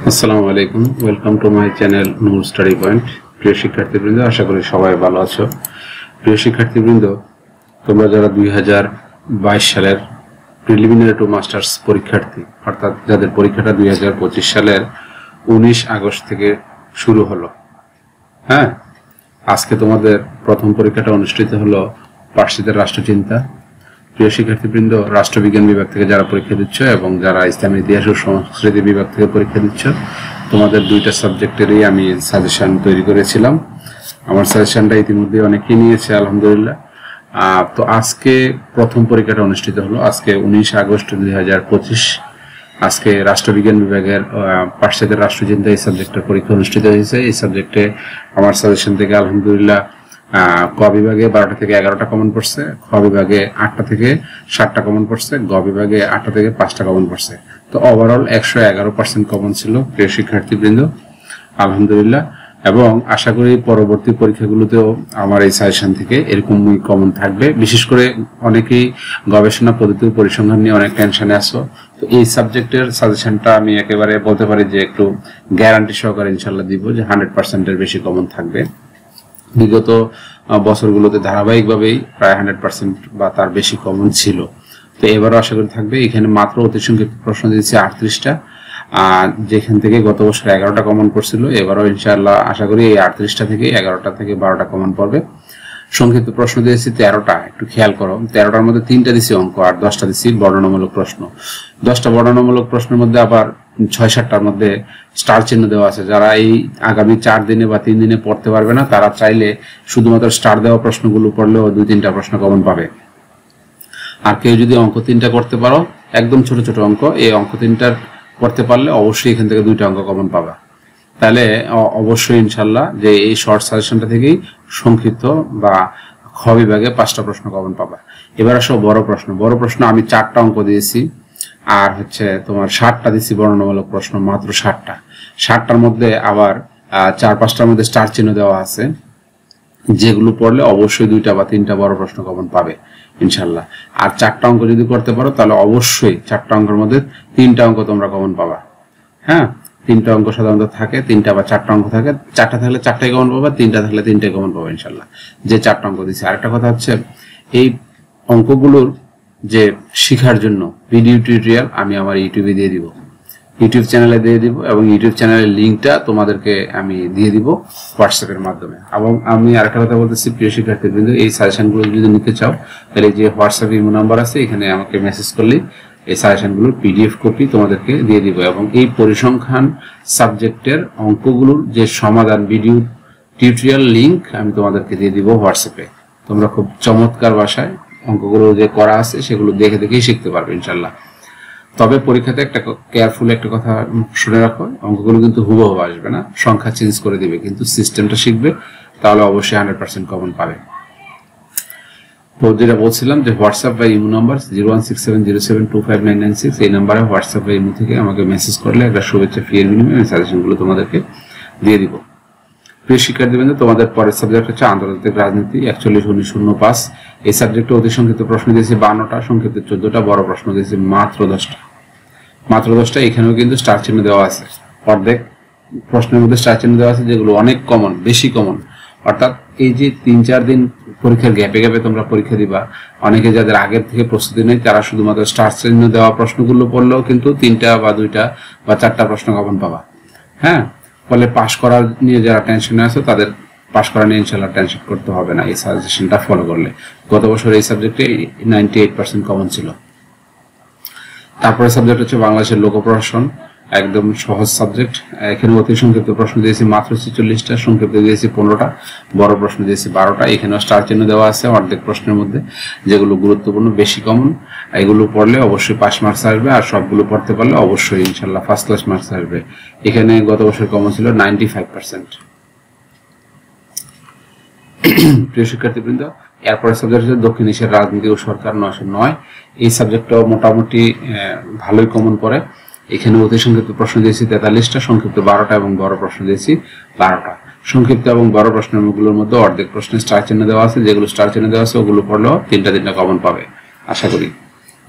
আসসালামু আলাইকুম, welcome to my channel Noor study point. প্রিয় শিক্ষার্থীবৃন্দ, আশা করি সবাই ভালো আছো। প্রিয় শিক্ষার্থীবৃন্দ, তোমরা যারা 2022 সালের প্রিলিমিনারি টু মাস্টার্স পরীক্ষার্থী, অর্থাৎ যাদের পরীক্ষাটা 2025 সালের 19 আগস্ট থেকে শুরু হলো, হ্যাঁ, আজকে তোমাদের প্রথম পরীক্ষাটা অনুষ্ঠিত হলো পার্সিদের রাষ্ট্রচিন্তা। প্রিয় শিক্ষার্থীবৃন্দ, রাষ্ট্রবিজ্ঞান বিভাগ থেকে যারা পরীক্ষা দিচ্ছ এবং যারা ইসলামী ইতিহাস ও সংস্কৃতি বিভাগ থেকে পরীক্ষা দিচ্ছ, তোমাদের দুইটা সাবজেক্টেরই আমি সাজেশন তৈরি করেছিলাম। আমার সাজেশনটা ইতিমধ্যে অনেকেই নিয়েছে, আলহামদুলিল্লাহ। তো আজকে প্রথম পরীক্ষাটা অনুষ্ঠিত হলো, আজকে 19 আগস্ট 2025। আজকে রাষ্ট্রবিজ্ঞান বিভাগের পার্সিদের রাষ্ট্রচিন্তা এই সাবজেক্টের পরীক্ষা অনুষ্ঠিত হয়েছে। এই সাবজেক্টে আমার সাজেশন থেকে আলহামদুলিল্লাহ ক বিভাগে 12টা থেকে 11টা কমন পড়ছে, খ বিভাগে 8টা থেকে 7টা কমন পড়ছে, গ বিভাগে 8টা থেকে 5টা কমন পড়ছে। তো ওভারঅল 111% কমন ছিল প্রিয় শিক্ষার্থীবৃন্দ, আলহামদুলিল্লাহ। এবং আশা করি পরবর্তী পরীক্ষাগুলোতেও আমার এই সাজেশন থেকে এরকমই কমন থাকবে। বিশেষ করে অনেকেই গবেষণা পদ্ধতি পরিসংখ্যান নিয়ে অনেক টেনশনে আছো, তো এই সাবজেক্টের সাজেশনটা আমি একেবারে বলতে পারি যে একটু গ্যারান্টি সহকারে ইনশাল্লাহ দিব যে 100%-এর বেশি কমন থাকবে। বিগত বছরগুলোতে ধারাবাহিকভাবেই প্রায় 100% বা তার বেশি কমন ছিল, তো এবারও আশা করি থাকবে। এখানে মাত্র অতি সংক্ষিপ্ত প্রশ্ন দিয়েছি 38টা, যেখান থেকে গত বছর 11টা কমন পড়ছিল। এবারও ইনশাআল্লাহ আশা করি এই 38টা থেকে 11টা থেকে 12টা কমন পড়বে। সংক্ষিপ্ত প্রশ্ন দিয়েছি 13টা, একটু খেয়াল করো। 13টার মধ্যে 3টা দিছি অঙ্ক আর 10টা দিছি বর্ণনামূলক প্রশ্ন। 10টা বর্ণনামূলক প্রশ্নের মধ্যে আবার 6-7টার মধ্যে স্টার চিহ্ন দেওয়া আছে। যারা এই আগামী 4 দিনে বা 3 দিনে পড়তে পারবে না, তারা চাইলে শুধুমাত্র স্টার দেওয়া প্রশ্নগুলো পড়লেও 2-3টা প্রশ্ন কমন পাবে। আর কেউ যদি অঙ্ক 3টা করতে পারো, একদম ছোট ছোট অঙ্ক, এই অঙ্ক 3টার করতে পারলে অবশ্যই এখান থেকে 2টা অঙ্ক কমন পাবা। তাহলে অবশ্যই ইনশাল্লাহ যে এই শর্ট সাজেশনটা থেকেই সংক্ষিপ্ত বা খ বিভাগে 5টা প্রশ্ন কমন পাবা। এবার আসো বড় প্রশ্ন। বড় প্রশ্ন আমি 4টা অঙ্ক দিয়েছি, আর তোমার 60টা দিচ্ছি বর্ণনামূলক প্রশ্ন, মাত্র 60টা। 60টার মধ্যে আবার 4-5টার মধ্যে স্টার চিহ্ন দেওয়া আছে, যেগুলো পড়লে অবশ্যই 2টা বা 3টা বড় প্রশ্ন কমন পাবে ইনশাল্লাহ। আর 4টা অঙ্ক যদি করতে পারো, তাহলে অবশ্যই 4টা অঙ্কের মধ্যে 3টা অঙ্ক তোমরা কমন পাবা। হ্যাঁ, 3টা অঙ্ক সাধারণত থাকে, 3টা বা 4টা অঙ্ক থাকে। 4টা থাকলে 4টাই কমন পাবা, 3টা থাকলে 3টাই কমন পাবা ইনশাল্লাহ, যে 4টা অঙ্ক দিচ্ছে। আরেকটা কথা হচ্ছে, এই অঙ্কগুলোর যে শিখার জন্য ভিডিও টিউটোরিয়াল আমি আমার ইউটিউবে দিয়ে দিব, ইউটিউব চ্যানেলে দিয়ে দিব, এবং ইউটিউব চ্যানেলের লিঙ্কটা তোমাদেরকে আমি দিয়ে দিব হোয়াটসঅ্যাপের মাধ্যমে। এবং আমি আরেকটা কথা বলতেছি, প্রিয় শিক্ষার্থীবৃন্দ, এই সাজেশনগুলো যদি নিতে চাও, তাহলে যে হোয়াটসঅ্যাপ ইমো নাম্বার আছে, এখানে আমাকে মেসেজ করলেই এই সাজেশনগুলোর পিডিএফ কপি তোমাদেরকে দিয়ে দিব। এবং এই পরিসংখ্যান সাবজেক্টের অঙ্কগুলোর যে সমাধান ভিডিও টিউটোরিয়াল লিঙ্ক আমি তোমাদেরকে দিয়ে দিব হোয়াটসঅ্যাপে। তোমরা খুব চমৎকার ভাষায় অঙ্কগুলো যে করা আছে সেগুলো দেখে দেখেই শিখতে পারবে ইনশাল্লাহ। তবে পরীক্ষাতে একটা কেয়ারফুল একটা কথা শুনে রাখো, অঙ্কগুলো কিন্তু হুবহু আসবে না, সংখ্যা চেঞ্জ করে দিবে, কিন্তু সিস্টেমটা শিখবে, তাহলে অবশ্যই 100% কমন পাবে। তো যেটা বলছিলাম যে হোয়াটসঅ্যাপ বা ইমো নাম্বার 01670725996, এই নাম্বারে হোয়াটসঅ্যাপ বা ইমো থেকে আমাকে মেসেজ করলে একটা শুভেচ্ছা ফি এর বিনিময়ে আমি সাজেশনগুলো তোমাদেরকে দিয়ে দিব। প্রিয় শিক্ষার্থীবৃন্দ, তোমাদের পরের সাবজেক্ট হচ্ছে আন্তর্জাতিক রাজনীতি 41-19-05। এই সাবজেক্টে অতি সংক্ষিপ্ত প্রশ্ন দিয়েছি 52টা, সংক্ষিপ্ত 14টা, বড় প্রশ্ন দিয়েছি মাত্র 10টা। মাত্র 10টা। এখানেও কিন্তু স্টার চিহ্ন দেওয়া আছে, অর্ধেক প্রশ্নের মধ্যে স্টার চিহ্ন দেওয়া আছে, যেগুলো অনেক কমন, বেশি কমন। অর্থাৎ এই যে 3-4 দিন পরীক্ষার গ্যাপে গ্যাপে তোমরা পরীক্ষা দিবা, অনেকে যাদের আগের থেকে প্রস্তুতি নেই, তারা শুধুমাত্র স্টার চিহ্ন দেওয়া প্রশ্নগুলো পড়লেও কিন্তু 3টা বা 2টা বা 4টা প্রশ্ন কমন পাবা। হ্যাঁ, ফলে পাশ করার নিয়ে যারা টেনশনে আছে, তাদের পাশ করা নিয়ে ইনশাল্লাহ টেনশন করতে হবে না এই সাজেশনটা ফলো করলে। গত বছর এই সাবজেক্টে 98% কমন ছিল। তারপরে সাবজেক্ট হচ্ছে বাংলাদেশের লোক প্রশাসন, একদম সহজ সাবজেক্ট। এখানে অতি সংক্ষিপ্ত প্রশ্ন দিয়েছি মাত্র 46টা, সংক্ষিপ্ত দিয়েছি 15টা, বড় প্রশ্ন দিয়েছি 12টা। এখানেও স্টার চিহ্ন দেওয়া আছে অর্ধেক প্রশ্নের মধ্যে, যেগুলো গুরুত্বপূর্ণ, বেশি কমন। এগুলো পড়লে অবশ্যই পাস মার্কস আসবে, আর সবগুলো পড়তে পারলে অবশ্যই ইনশাল্লাহ ফার্স্ট ক্লাস মার্কস আসবে। এখানে গত বছর কমন ছিল 95%। প্রিয় শিক্ষার্থীবৃন্দ, এরপরে সাবজেক্ট হচ্ছে দক্ষিণ এশিয়ার রাজনীতি ও সরকার 909। এই সাবজেক্টটাও মোটামুটি ভালোই কমন পড়ে। এখানে অতি সংক্ষিপ্ত প্রশ্ন দিয়েছি 43টা, সংক্ষিপ্ত 12টা, এবং বড় প্রশ্ন দিয়েছি 12টা। সংক্ষিপ্ত এবং বড় প্রশ্নগুলোর মধ্যে অর্ধেক প্রশ্নে স্টার চিহ্ন দেওয়া আছে, যেগুলো স্টার চিহ্ন দেওয়া আছে ওগুলো পড়লেও 3টা কমন পাবে আশা করি।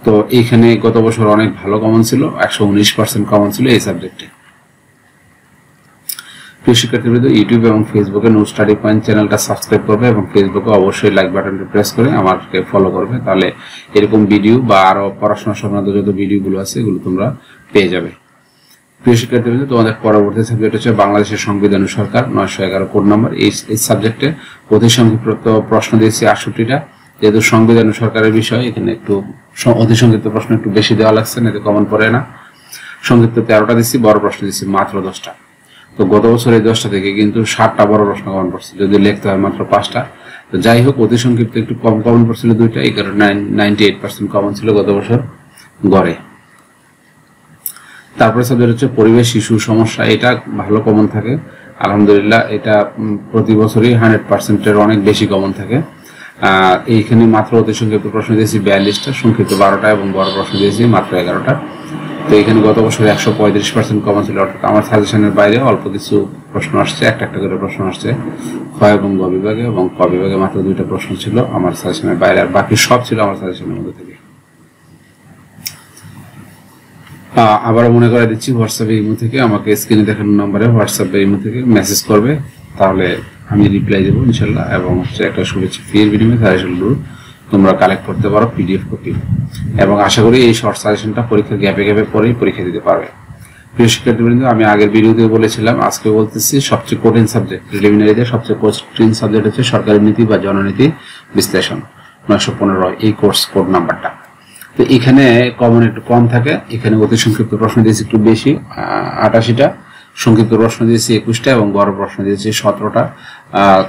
তো এইখানে গত বছর অনেক ভালো কমন ছিল, 119% কমন ছিল এই সাবজেক্টে। প্রিয় শিক্ষার্থীবৃন্দ, ইউটিউব এবং ফেসবুকে নূর স্টাডি পয়েন্ট চ্যানেলটা সাবস্ক্রাইব করবে এবং ফেসবুকে অবশ্যই লাইক বাটনটি প্রেস করে আমাকে ফলো করবে। তাহলে এরকম ভিডিও বা আরো পড়াশোনা সংক্রান্ত যত ভিডিওগুলো আছে এগুলো তোমরা পেয়ে যাবে। প্রিয় শিক্ষার্থীবৃন্দ, তোমাদের পরবর্তী সাবজেক্ট হচ্ছে বাংলাদেশের সংবিধান ও সরকার 911 কোড নাম্বার। এই সাবজেক্টে অতি সংক্ষিপ্ত প্রশ্ন দিয়েছি 68টা। যেহেতু সংবিধান ও সরকারের বিষয়, এখানে একটু অতি সংক্ষিপ্ত প্রশ্ন একটু বেশি দেওয়া লাগছে, না এতে কমন পড়ে না। সংক্ষিপ্ত 13টা দিচ্ছি, বড় প্রশ্ন দিচ্ছি মাত্র 10টা। তো গত বছর এই 10টা থেকে কিন্তু 7টা বড় প্রশ্ন কমন পড়ছে, যদি লিখতে হয় মাত্র 5টা। তো যাই হোক, অতি সংক্ষিপ্ত একটু কম কমন পড়ছিল 2টা, এই কারণে 98% কমন ছিল গত বছর গড়ে। তারপরে সাবজেক্ট হচ্ছে পরিবেশ শিশু সমস্যা। এটা ভালো কমন থাকে আলহামদুলিল্লাহ, এটা প্রতি বছরই 100%-এর অনেক বেশি কমন থাকে। এইখানে মাত্র অতি সংক্ষিপ্ত প্রশ্ন দিয়েছি 42টা, সংক্ষিপ্ত 12টা এবং বড় প্রশ্ন দিয়েছি মাত্র 11টা। তো এখানে গত বছর 135% কমন ছিল, অর্থাৎ আমার সাজেশনের বাইরে অল্প কিছু প্রশ্ন আসছে, একটা করে প্রশ্ন আসছে খ এবং গ বিভাগে, এবং ক বিভাগে মাত্র 2টা প্রশ্ন ছিল আমার সাজেশনের বাইরে, আর বাকি সব ছিল আমার সাজেশনের মধ্যে থেকে। আবারও মনে করে দিচ্ছি, হোয়াটসঅ্যাপ ইমো থেকে আমাকে স্ক্রিনে দেখানো নম্বরে হোয়াটসঅ্যাপ ইমো থেকে মেসেজ করবে, তাহলে আমি রিপ্লাই দেবো ইনশাল্লাহ। এবং হচ্ছে একটা শুভেচ্ছা ফির বিনিময়ে সাজেশনগুলো তোমরা কালেক্ট করতে পারো পিডিএফ কপি, এবং আশা করি এই শর্ট সাজেশনটা পরীক্ষার গ্যাপে গ্যাপে পরেই পরীক্ষা দিতে পারবে। প্রিয় শিক্ষার্থীবৃন্দ, আমি আগের ভিডিওতে বলেছিলাম, আজকে বলতেছি সবচেয়ে কঠিন সাবজেক্ট, প্রিলিমিনারিতে সবচেয়ে কঠিন সাবজেক্ট হচ্ছে সরকারি নীতি বা জননীতি বিশ্লেষণ 915, এই কোর্স কোড নাম্বারটা। তো এখানে কমন একটু কম থাকে, এখানে অতি সংক্ষিপ্ত প্রশ্ন দিয়েছি একটু বেশি 88টা, সংক্ষিপ্ত প্রশ্ন দিয়েছি 21টা এবং বড় প্রশ্ন দিয়েছি 17টা।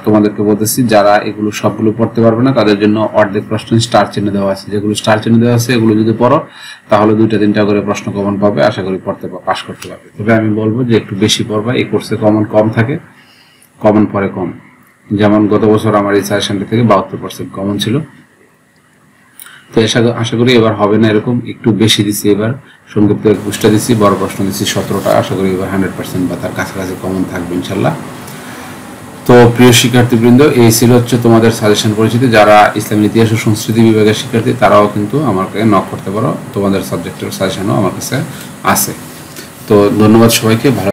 তোমাদেরকে বলতেছি, যারা এগুলো সবগুলো পড়তে পারবে না তাদের জন্য অর্ধেক প্রশ্ন স্টার চিহ্ন দেওয়া আছে, যেগুলো স্টার চিহ্ন দেওয়া আছে এগুলো যদি পড়ো তাহলে 2-3টা করে প্রশ্ন কমন পাবে, আশা করি পড়তে পাস করতে পারবে। তবে আমি বলবো যে একটু বেশি পড়বা, এই কোর্সে কমন কম থাকে, কমন পরে কম। যেমন গত বছর আমার এই সাজেশনটা থেকে 72% কমন ছিল। তো আশা করি এবার হবে না এরকম, একটু বেশি দিচ্ছি এবার, সংক্ষিপ্ত 21টা দিচ্ছি, বড় প্রশ্ন দিচ্ছি 17টা। আশা করি এবার 100% বা তার কাছাকাছি কমন থাকবে ইনশাল্লাহ। তো প্রিয় শিক্ষার্থীবৃন্দ, এই ছিল হচ্ছে তোমাদের সাজেশন পরিচিতি। যারা ইসলামের ইতিহাস ও সংস্কৃতি বিভাগের শিক্ষার্থী তারাও কিন্তু আমাকে নক করতে পারো, তোমাদের সাবজেক্টের সাজেশনও আমার কাছে আছে। তো ধন্যবাদ সবাইকে। ভালো